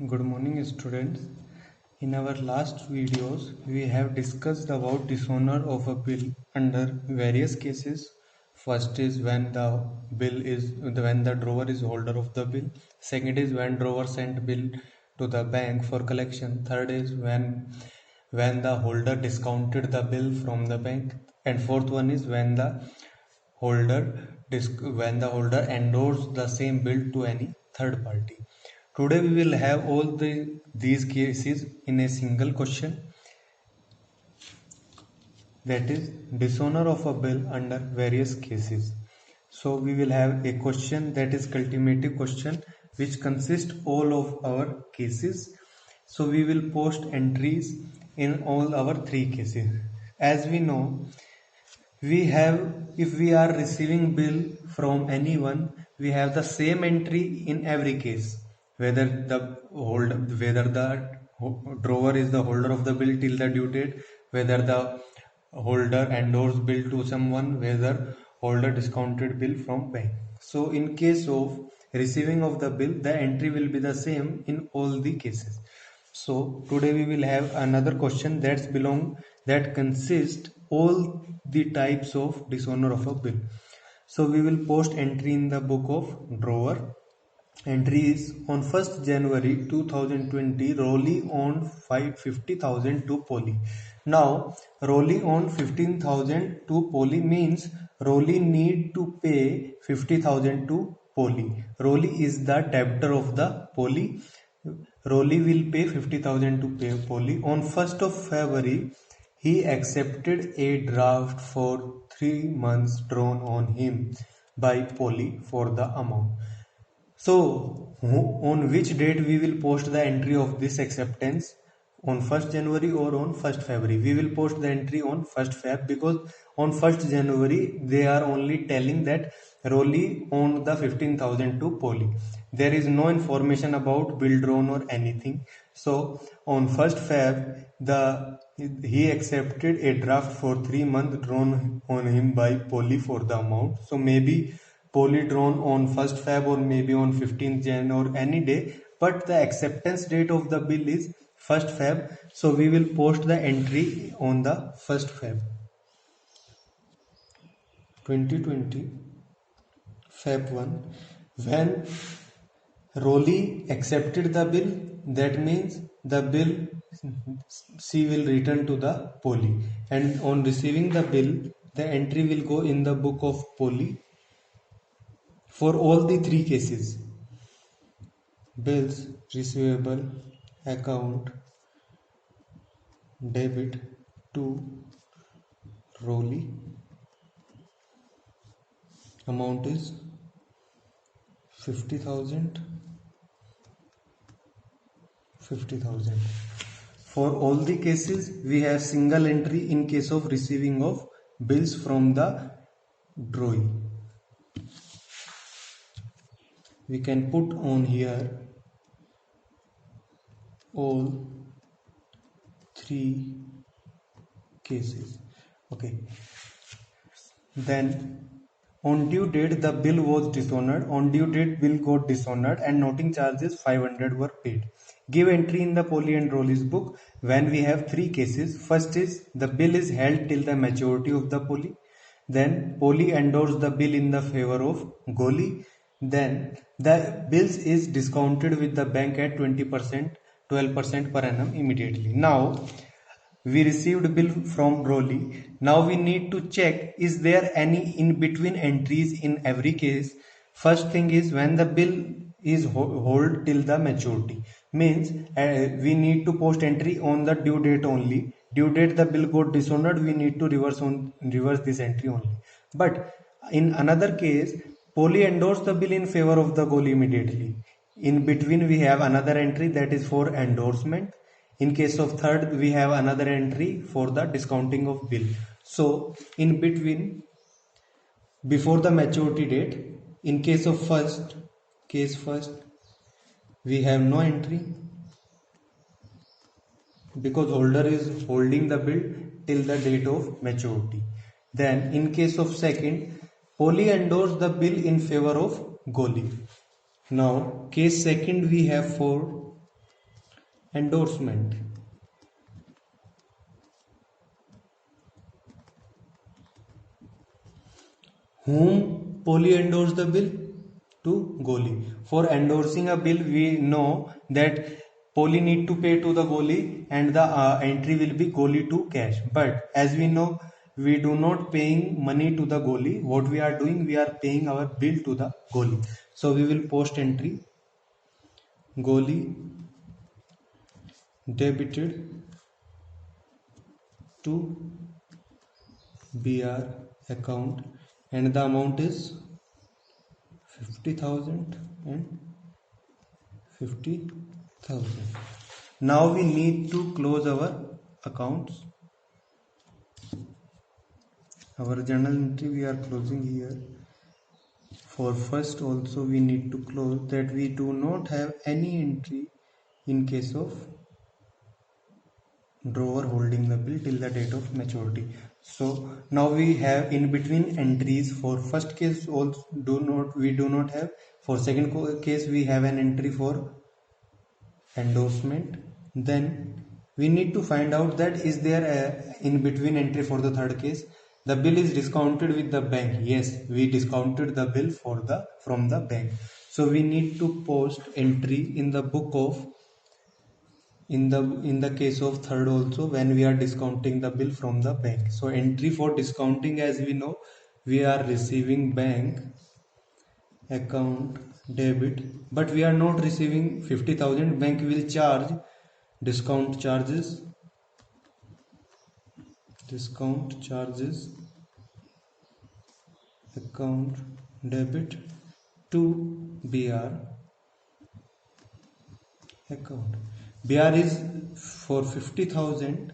Good morning students. In our last videos we have discussed about dishonor of a bill under various cases. First is when the drawer is holder of the bill. Second is when drawer sent bill to the bank for collection. Third is when the holder discounted the bill from the bank. And fourth one is holder when the holder endorsed the same bill to any third party. Today we will have these cases in a single question, that is dishonor of a bill under various cases. So we will have a question that is cultivative question which consists all of our cases. So we will post entries in all our three cases. As we know, we have if we are receiving bill from anyone, we have the same entry in every case, whether the drawer is the holder of the bill till the due date, whether the holder endorsed bill to someone, whether holder discounted bill from bank. So in case of receiving of the bill, the entry will be the same in all the cases. So today we will have another question that consists all the types of dishonor of a bill. So we will post entry in the book of drawer. Entry is on 1st January 2020, Rolly on 50,000 to Poly. Now, Rolly on 15,000 to Poly means Rolly need to pay 50,000 to Poly. Rolly is the debtor of the Poly. Rolly will pay 50,000 to pay Poly. On 1st of February, he accepted a draft for 3 months drawn on him by Poly for the amount. So, on which date we will post the entry of this acceptance? On 1st January or on 1st February? We will post the entry on 1st Feb, because on 1st January they are only telling that Rolly owned the 15,000 to Poly. There is no information about bill drawn or anything. So on 1st Feb he accepted a draft for 3 months drawn on him by Poly for the amount. So maybe Poly drawn on 1st Feb or maybe on 15th Jan or any day, but the acceptance date of the bill is 1st Feb. So we will post the entry on the 1st Feb 2020, Feb 1. When Rolly accepted the bill, that means the bill she will return to the Poly, and on receiving the bill the entry will go in the book of Poly for all the three cases: bills receivable account debit to Rolly. Amount is 50,000. For all the cases we have single entry in case of receiving of bills from the drawing. We can put on here all three cases. Okay. Then on due date the bill was dishonored. On due date bill got dishonored and noting charges 500 were paid. Give entry in the Poly and Rolly's book when we have three cases. First is the bill is held till the maturity of the Poly. Then Poly endorsed the bill in the favor of Goli. Then the bills is discounted with the bank at 20%, 12% per annum immediately. Now we received bill from Rolly. Now we need to check, is there any in between entries in every case. First thing is when the bill is hold till the maturity, means we need to post entry on the due date only. Due date the bill got dishonored, we need to reverse this entry only. But in another case, Poly endorsed the bill in favor of the goal immediately. In between we have another entry that is for endorsement. In case of third, we have another entry for the discounting of bill. So in between, before the maturity date, in case of first, we have no entry because holder is holding the bill till the date of maturity. Then in case of second, Poly endorsed the bill in favor of Goli. Now case second we have for endorsement. Whom Polly endorsed the bill? To goalie. For endorsing a bill, we know that Polly need to pay to the goalie and the entry will be goalie to cash. But as we know, we do not paying money to the goalie. What we are doing, we are paying our bill to the goalie. So we will post entry goalie debited to BR account and the amount is 50,000 and 50,000. Now we need to close our accounts. Our journal entry we are closing here. For first also we need to close that we do not have any entry in case of drawer holding the bill till the date of maturity. So now we have in between entries. For first case also we do not have. For second case we have an entry for endorsement. Then we need to find out that is there a in between entry for the third case. The bill is discounted with the bank. Yes, we discounted the bill from the bank. So we need to post entry in the book of in the case of third also when we are discounting the bill from the bank. So entry for discounting, as we know, we are receiving bank account debit, but we are not receiving 50,000. Bank will charge discount charges account debit to BR account. BR is for 50,000.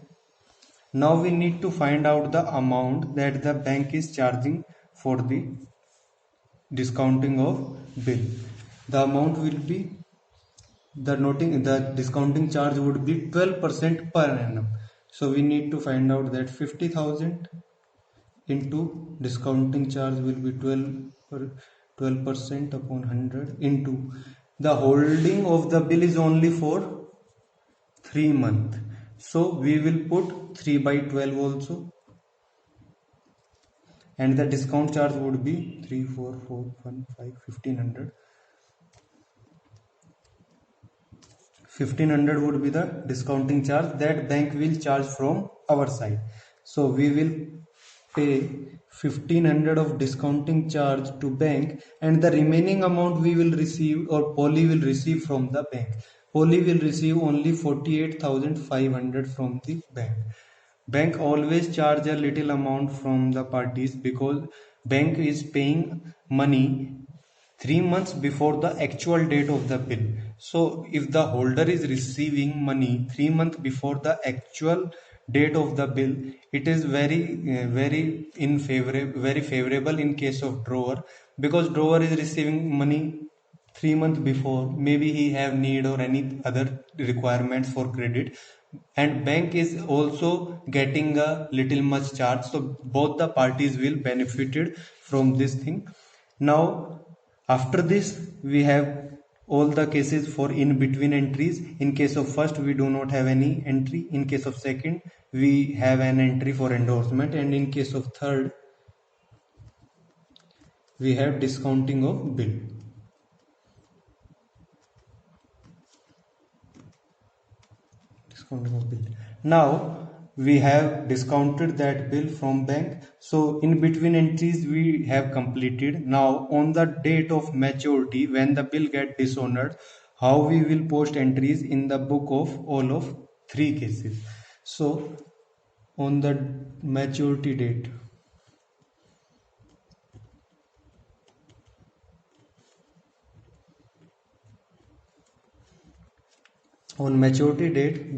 Now we need to find out the amount that the bank is charging for the discounting of bill. The amount will be the discounting charge would be 12% per annum. So we need to find out that 50,000 into discounting charge will be 12% upon 100 into the holding of the bill is only for 3 months. So we will put 3 by 12 also, and the discount charge would be 3, 4, 4, 1, 5, 1500. 1500 would be the discounting charge that bank will charge from our side. So we will pay 1500 of discounting charge to bank, and the remaining amount we will receive, or Polly will receive from the bank. Polly will receive only 48,500 from the bank. Bank always charge a little amount from the parties because bank is paying money 3 months before the actual date of the bill. So if the holder is receiving money 3 months before the actual date of the bill, it is very very favorable in case of drawer, because drawer is receiving money 3 months before. Maybe he have need or any other requirements for credit, and bank is also getting a little much charge, so both the parties will benefited from this thing. Now after this we have all the cases for in between entries. In case of first we do not have any entry. In case of second we have an entry for endorsement, and in case of third we have discounting of bill. Now we have discounted that bill from bank. So in between entries we have completed. Now on the date of maturity, when the bill get dishonored, how we will post entries in the book of all of 3 cases. So on the maturity date,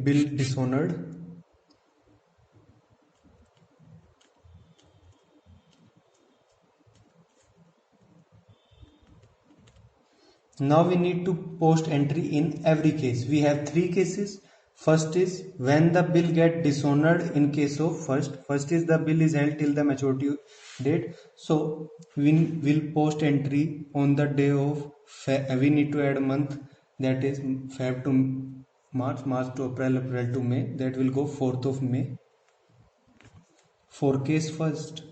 bill dishonored. Now we need to post entry in every case. We have 3 cases. First is when the bill get dishonored. In case of first is the bill is held till the maturity date. So we will post entry on the day of we need to add a month, that is Feb to March to April, April to May, that will go 4th of May. For case first,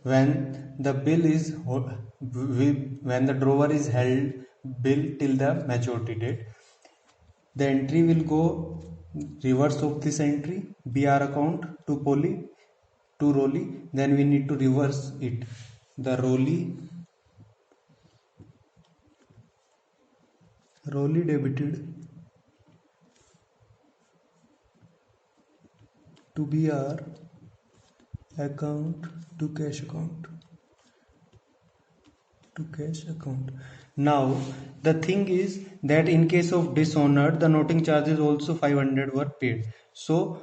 when the bill is when the drawer is held bill till the maturity date, the entry will go reverse of this entry, BR account to Rolly. Then we need to reverse it. The Rolly debited to BR account to cash account. Now the thing is that in case of dishonored, the noting charges also 500 were paid, so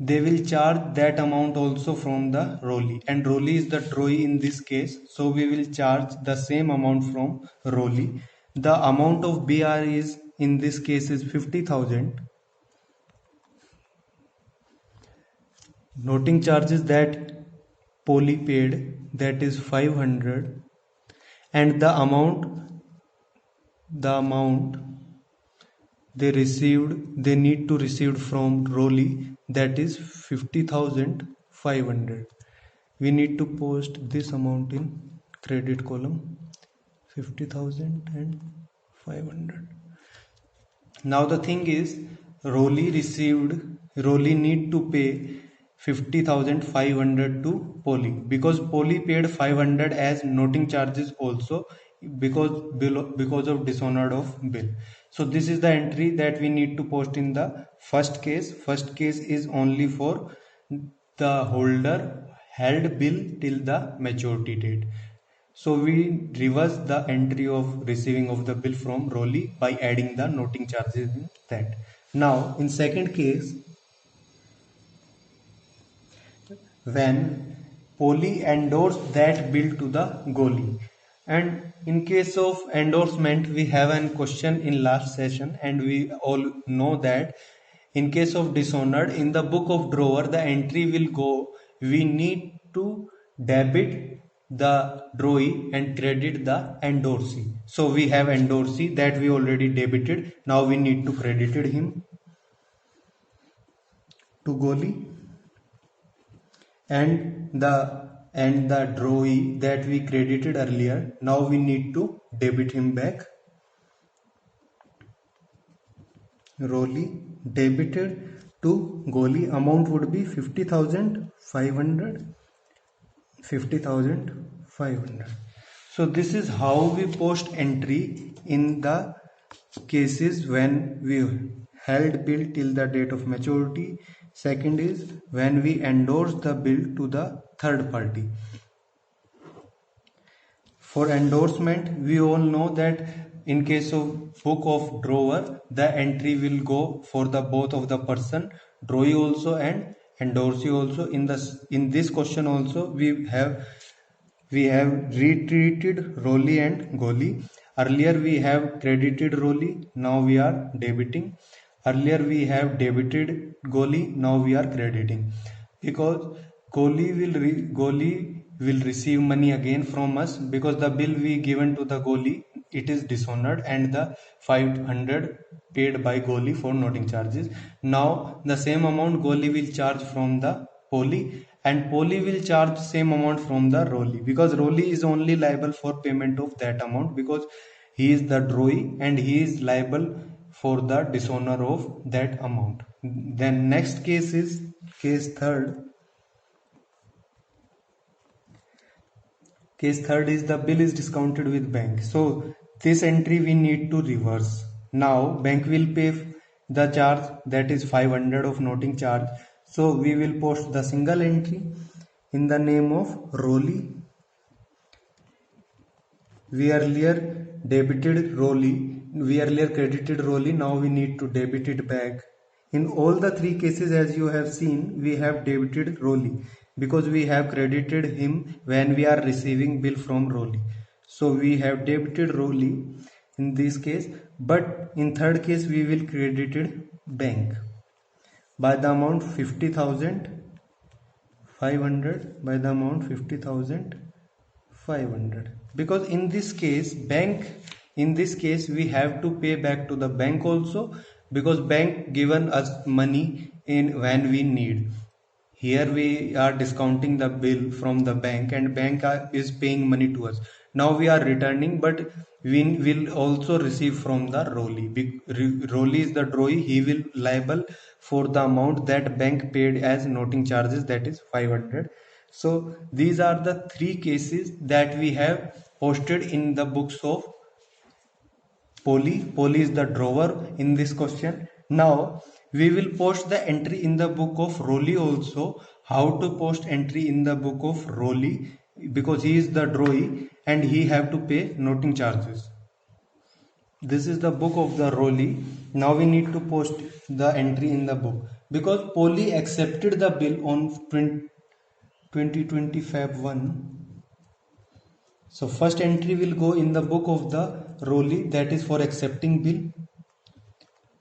they will charge that amount also from the Rolly, and Rolly is the drawee in this case, so we will charge the same amount from Rolly. The amount of BR is in this case is 50,000. Noting charges that Polly paid, that is 500, and the amount they need to receive from Rolly, that is 50,500. We need to post this amount in credit column, 50,500. Now the thing is, Rolly need to pay 50,500 to Polly, because Polly paid 500 as noting charges also, because of dishonored of bill. So this is the entry that we need to post in the first case. First case is only for the holder held bill till the maturity date. So we reverse the entry of receiving of the bill from Rolly by adding the noting charges in that. Now in second case, when Polly endorsed that bill to the goalie. And in case of endorsement, we have a question in last session, and we all know that in case of dishonored, in the book of drawer, the entry will go, we need to debit the drawee and credit the endorsee. So we have endorsee that we already debited. Now we need to credit him to goalie, and the drawee that we credited earlier, now we need to debit him back. Rolly debited to goalie, amount would be 50,500. So this is how we post entry in the cases when we held bill till the date of maturity. Second is when we endorse the bill to the third party. For endorsement, we all know that in case of book of drawer, the entry will go for the both of the person, drawee also and endorsee also. In this question also we have retreated Rolly and goalie. Earlier we have credited Rolly, now we are debiting. Earlier we have debited goalie, now we are crediting, because goalie will receive money again from us, because the bill we given to the goalie, it is dishonored, and the 500 paid by goalie for noting charges. Now the same amount goalie will charge from the Polly, and Polly will charge same amount from the Rolly, because Rolly is only liable for payment of that amount, because he is the drawee and he is liable for the dishonor of that amount. Then next case is case third. Case third is the bill is discounted with bank. So this entry we need to reverse. Now bank will pay the charge, that is 500 of noting charge. So we will post the single entry in the name of Rolly. We earlier credited Rolly, now we need to debit it back. In all the three cases, as you have seen, we have debited Rolly, because we have credited him when we are receiving bill from Rolly. So we have debited Rolly in this case, but in third case we will credited bank by the amount 50,500, by the amount 50,500. 500, because in this case we have to pay back to the bank also, because bank given us money in when we need. Here we are discounting the bill from the bank, and is paying money to us. Now we are returning, but we will also receive from the rollie. Rollie is the drawee. He will liable for the amount that bank paid as noting charges, that is 500. So these are the three cases that we have posted in the books of Polly. Polly is the drawer in this question. Now we will post the entry in the book of Rolly also. How to post entry in the book of Rolly, because he is the drawee and he have to pay noting charges. This is the book of the Rolly. Now we need to post the entry in the book, because Polly accepted the bill on 2020 Feb 1. So first entry will go in the book of the Rolly, that is for accepting bill.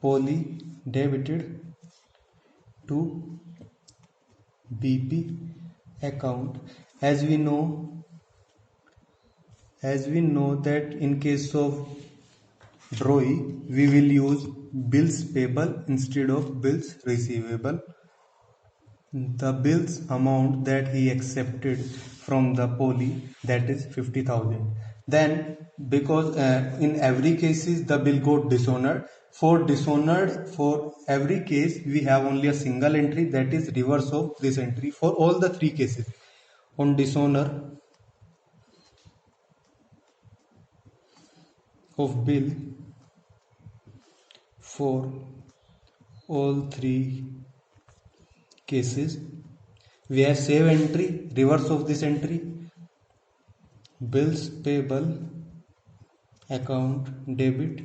Polly debited to BP account. As we know that in case of drawee we will use bills payable instead of bills receivable. The bills amount that he accepted from the Polly, that is 50,000. Then because in every cases the bill got dishonored, for every case we have only a single entry, that is reverse of this entry for all the three cases. On dishonor of bill for all three cases, we have save entry, reverse of this entry, bills payable account debit.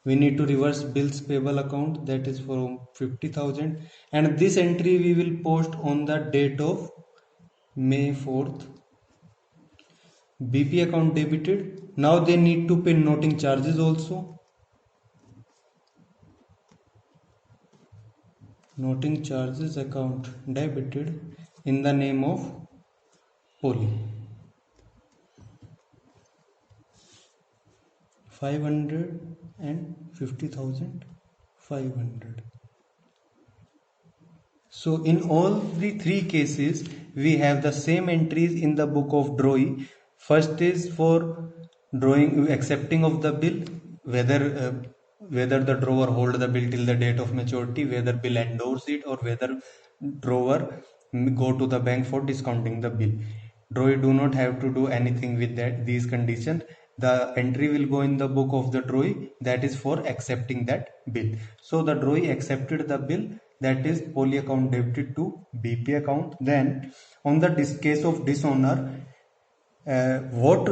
We need to reverse bills payable account, that is for 50,000, and this entry we will post on the date of May 4th. BP account debited. Now they need to pay noting charges also. Noting charges account debited in the name of Polly. 500 and 50,000 500. So in all the three cases we have the same entries in the book of drawee. First is for drawing accepting of the bill, whether the drawer hold the bill till the date of maturity, whether bill endorse it, or whether drawer go to the bank for discounting the bill. Drawee do not have to do anything with these conditions. The entry will go in the book of the drawee, that is for accepting that bill. So the drawee accepted the bill, that is Polly account debited to BP account. Then on the case of dishonor, what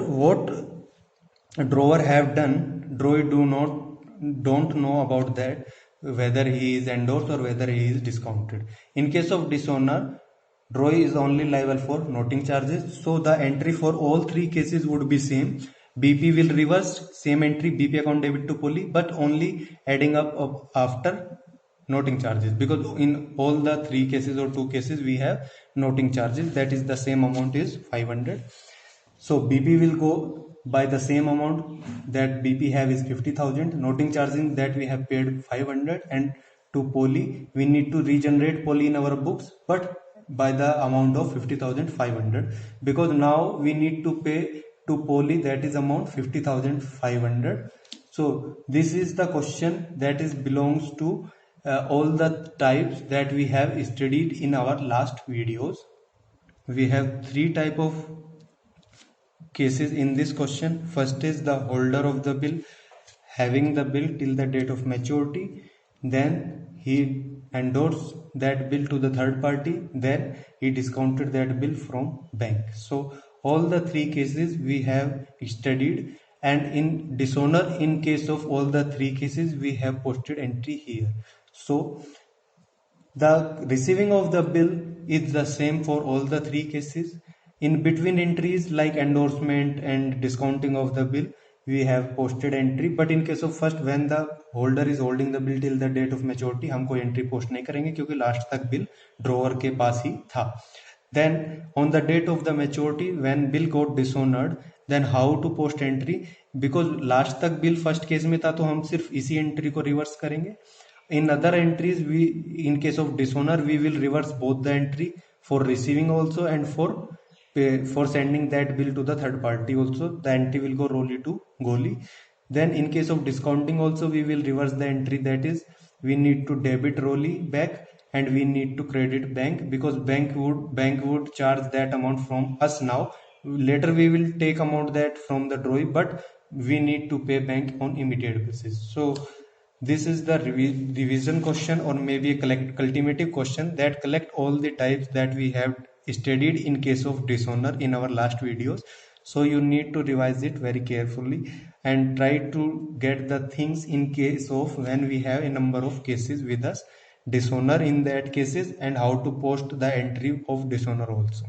drawer have done, drawee don't know about that, whether he is endorsed or whether he is discounted. In case of dishonor, drawee is only liable for noting charges, so the entry for all three cases would be same. BP will reverse same entry, BP account debit to Polly, but only adding up after noting charges, because in all the three cases or two cases we have noting charges, that is the same amount is 500. So BP will go by the same amount that BP have is 50,000. Noting charging that we have paid 500, and to Polly we need to regenerate Polly in our books, but by the amount of 50,500, because now we need to pay to Polly, that is amount 50,500. So this is the question that is belongs to all the types that we have studied in our last videos. We have three type of cases in this question. First is the holder of the bill having the bill till the date of maturity, then he endorsed that bill to the third party, then he discounted that bill from bank. So all the three cases we have studied, and in dishonor, in case of all the three cases we have posted entry here. So the receiving of the bill is the same for all the three cases. In between entries like endorsement and discounting of the bill, we have posted entry, but in case of first, when the holder is holding the bill till the date of maturity, हम कोई entry post नहीं करेंगे क्योंकि last तक bill drawer के पास ही था. then on the date of the maturity when bill got dishonored, then how to post entry, because last तक bill first case में था तो हम सिर्फ इसी एंट्री को रिवर्स करेंगे. In other entries, we, in case of dishonor, we will reverse both the entry for receiving also and for sending that bill to the third party also. The entry will go Rolly to Goli. Then in case of discounting also, we will reverse the entry, that is we need to debit Rolly back and we need to credit bank, because bank would charge that amount from us now. Later we will take amount that from the drawee, but we need to pay bank on immediate basis. So this is the revision question, or maybe a cultivative question that collect all the types that we have studied in case of dishonor in our last videos. So you need to revise it very carefully and try to get the things in case of when we have a number of cases with us dishonor in that cases, and how to post the entry of dishonor also.